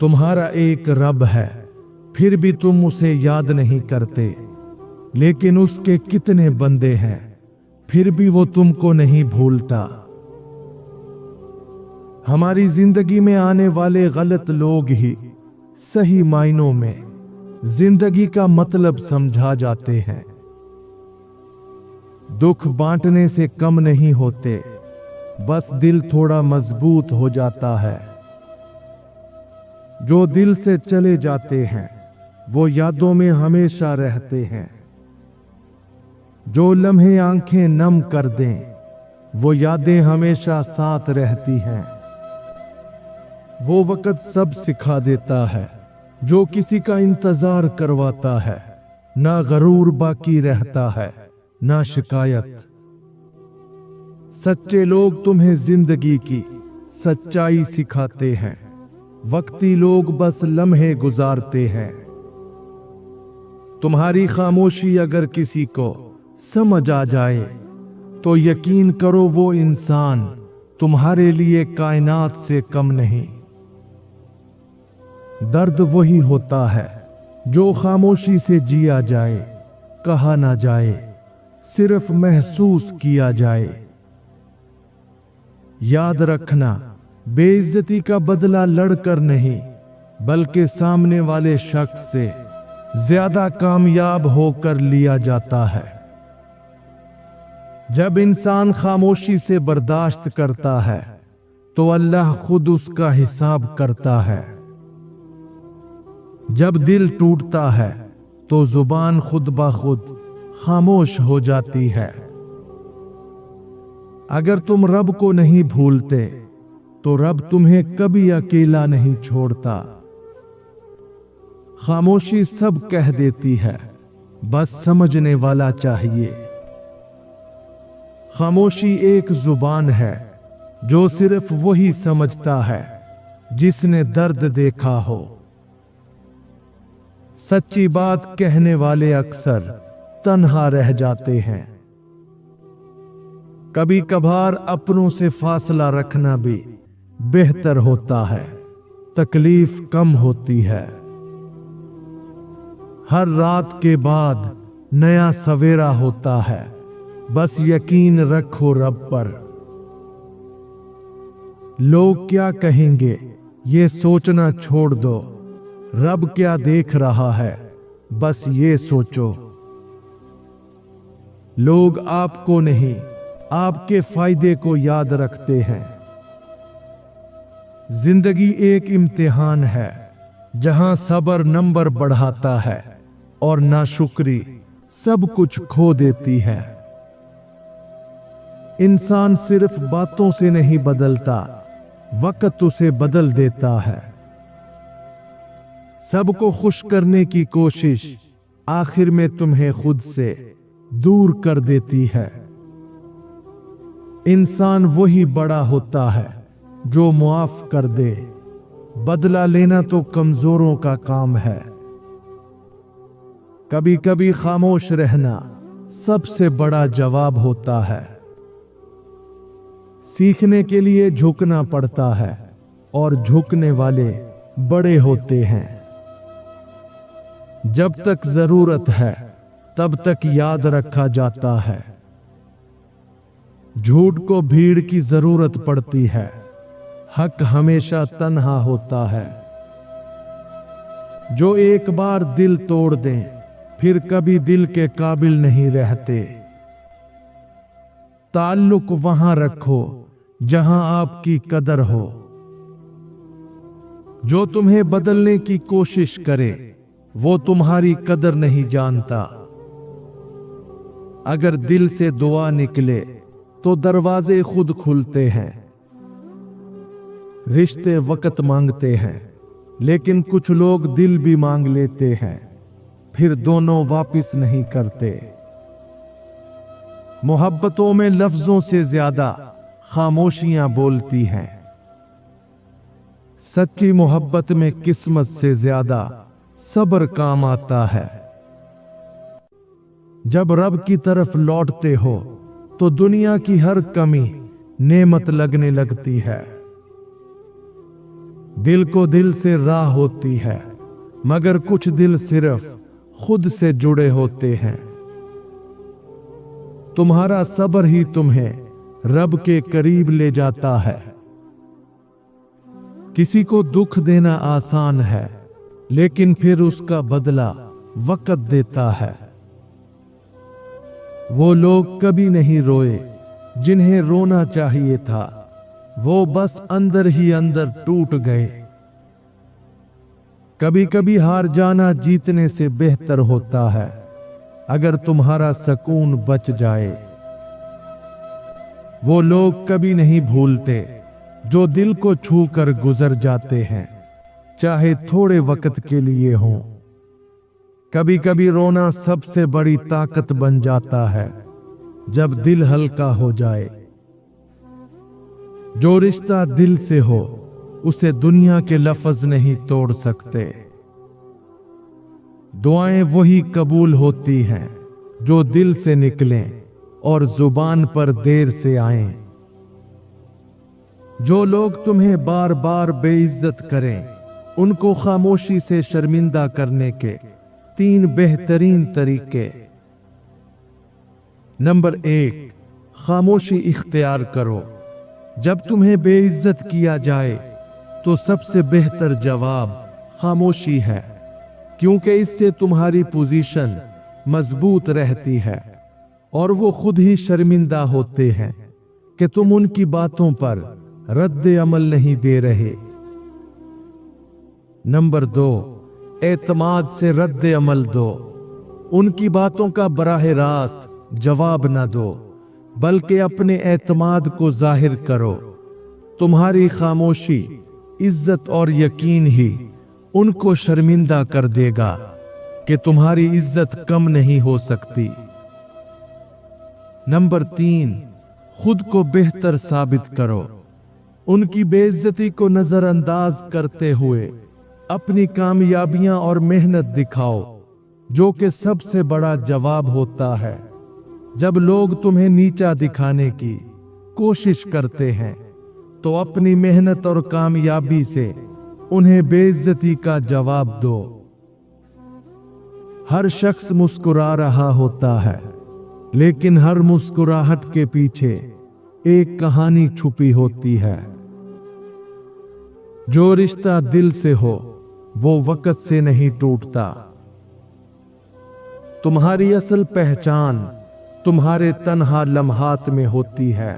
तुम्हारा एक रब है, फिर भी तुम उसे याद नहीं करते। लेकिन उसके कितने बंदे हैं, फिर भी वो तुमको नहीं भूलता। हमारी जिंदगी में आने वाले गलत लोग ही सही मायनों में जिंदगी का मतलब समझा जाते हैं। दुख बांटने से कम नहीं होते, बस दिल थोड़ा मजबूत हो जाता है। जो दिल से चले जाते हैं वो यादों में हमेशा रहते हैं। जो लम्हे आंखें नम कर दें वो यादें हमेशा साथ रहती हैं। वो वक्त सब सिखा देता है जो किसी का इंतजार करवाता है। ना गरूर बाकी रहता है, ना शिकायत। सच्चे लोग तुम्हें जिंदगी की सच्चाई सिखाते हैं, वक्ती लोग बस लम्हे गुजारते हैं। तुम्हारी खामोशी अगर किसी को समझ आ जाए तो यकीन करो वो इंसान तुम्हारे लिए कायनात से कम नहीं। दर्द वही होता है जो खामोशी से जिया जाए, कहा ना जाए, सिर्फ महसूस किया जाए। याद रखना, बेइज्जती का बदला लड़कर नहीं, बल्कि सामने वाले शख्स से ज्यादा कामयाब होकर लिया जाता है। जब इंसान खामोशी से बर्दाश्त करता है तो अल्लाह खुद उसका हिसाब करता है। जब दिल टूटता है तो जुबान खुद ब खुद खामोश हो जाती है। अगर तुम रब को नहीं भूलते तो रब तुम्हें कभी अकेला नहीं छोड़ता। खामोशी सब कह देती है, बस समझने वाला चाहिए। खामोशी एक जुबान है जो सिर्फ वही समझता है जिसने दर्द देखा हो। सच्ची बात कहने वाले अक्सर तन्हा रह जाते हैं। कभी कभार अपनों से फासला रखना भी बेहतर होता है, तकलीफ कम होती है। हर रात के बाद नया सवेरा होता है, बस यकीन रखो रब पर। लोग क्या कहेंगे ये सोचना छोड़ दो, रब क्या देख रहा है बस ये सोचो। लोग आपको नहीं, आपके फायदे को याद रखते हैं। जिंदगी एक इम्तिहान है जहां सब्र नंबर बढ़ाता है और नाशुक्री सब कुछ खो देती है। इंसान सिर्फ बातों से नहीं बदलता, वक्त उसे बदल देता है। सबको खुश करने की कोशिश आखिर में तुम्हें खुद से दूर कर देती है। इंसान वही बड़ा होता है जो मुआफ कर दे, बदला लेना तो कमजोरों का काम है। कभी कभी खामोश रहना सबसे बड़ा जवाब होता है। सीखने के लिए झुकना पड़ता है और झुकने वाले बड़े होते हैं। जब तक जरूरत है तब तक याद रखा जाता है। झूठ को भीड़ की जरूरत पड़ती है, हक हमेशा तन्हा होता है। जो एक बार दिल तोड़ दें फिर कभी दिल के काबिल नहीं रहते। ताल्लुक वहां रखो जहां आपकी कदर हो। जो तुम्हें बदलने की कोशिश करे वो तुम्हारी कदर नहीं जानता। अगर दिल से दुआ निकले तो दरवाजे खुद खुलते हैं। रिश्ते वक्त मांगते हैं, लेकिन कुछ लोग दिल भी मांग लेते हैं, फिर दोनों वापस नहीं करते। मोहब्बतों में लफ्जों से ज्यादा खामोशियां बोलती हैं। सच्ची मोहब्बत में किस्मत से ज्यादा सब्र काम आता है। जब रब की तरफ लौटते हो तो दुनिया की हर कमी नेमत लगने लगती है। दिल को दिल से राह होती है, मगर कुछ दिल सिर्फ खुद से जुड़े होते हैं। तुम्हारा सब्र ही तुम्हें रब के करीब ले जाता है। किसी को दुख देना आसान है, लेकिन फिर उसका बदला वक्त देता है। वो लोग कभी नहीं रोए जिन्हें रोना चाहिए था, वो बस अंदर ही अंदर टूट गए। कभी कभी हार जाना जीतने से बेहतर होता है, अगर तुम्हारा सुकून बच जाए। वो लोग कभी नहीं भूलते जो दिल को छू कर गुजर जाते हैं, चाहे थोड़े वक्त के लिए हो। कभी कभी रोना सबसे बड़ी ताकत बन जाता है, जब दिल हल्का हो जाए। जो रिश्ता दिल से हो, उसे दुनिया के लफ्ज नहीं तोड़ सकते। दुआएं वही कबूल होती हैं जो दिल से निकलें और जुबान पर देर से आएं। जो लोग तुम्हें बार बार बेइज्जत करें, उनको खामोशी से शर्मिंदा करने के 3 बेहतरीन तरीके। नंबर 1, खामोशी इख्तियार करो। जब तुम्हें बेइज्जत किया जाए तो सबसे बेहतर जवाब खामोशी है, क्योंकि इससे तुम्हारी पोजीशन मजबूत रहती है और वो खुद ही शर्मिंदा होते हैं कि तुम उनकी बातों पर रद्द अमल नहीं दे रहे। नंबर 2, एतमाद से रद्द अमल दो। उनकी बातों का बराह रास्त जवाब न दो, बल्कि अपने एतमाद को जाहिर करो। तुम्हारी खामोशी, इज्जत और यकीन ही उनको शर्मिंदा कर देगा कि तुम्हारी इज्जत कम नहीं हो सकती। नंबर 3, खुद को बेहतर साबित करो। उनकी बेइज्जती को नजरअंदाज करते हुए अपनी कामयाबियां और मेहनत दिखाओ, जो कि सबसे बड़ा जवाब होता है। जब लोग तुम्हें नीचा दिखाने की कोशिश करते हैं, तो अपनी मेहनत और कामयाबी से उन्हें बेइज्जती का जवाब दो। हर शख्स मुस्कुरा रहा होता है, लेकिन हर मुस्कुराहट के पीछे एक कहानी छुपी होती है। जो रिश्ता दिल से हो, वो वक्त से नहीं टूटता। तुम्हारी असल पहचान तुम्हारे तन्हा लम्हात में होती है।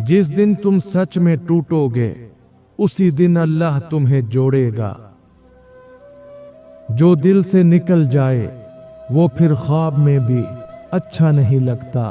जिस दिन तुम सच में टूटोगे, उसी दिन अल्लाह तुम्हें जोड़ेगा। जो दिल से निकल जाए, वो फिर ख्वाब में भी अच्छा नहीं लगता।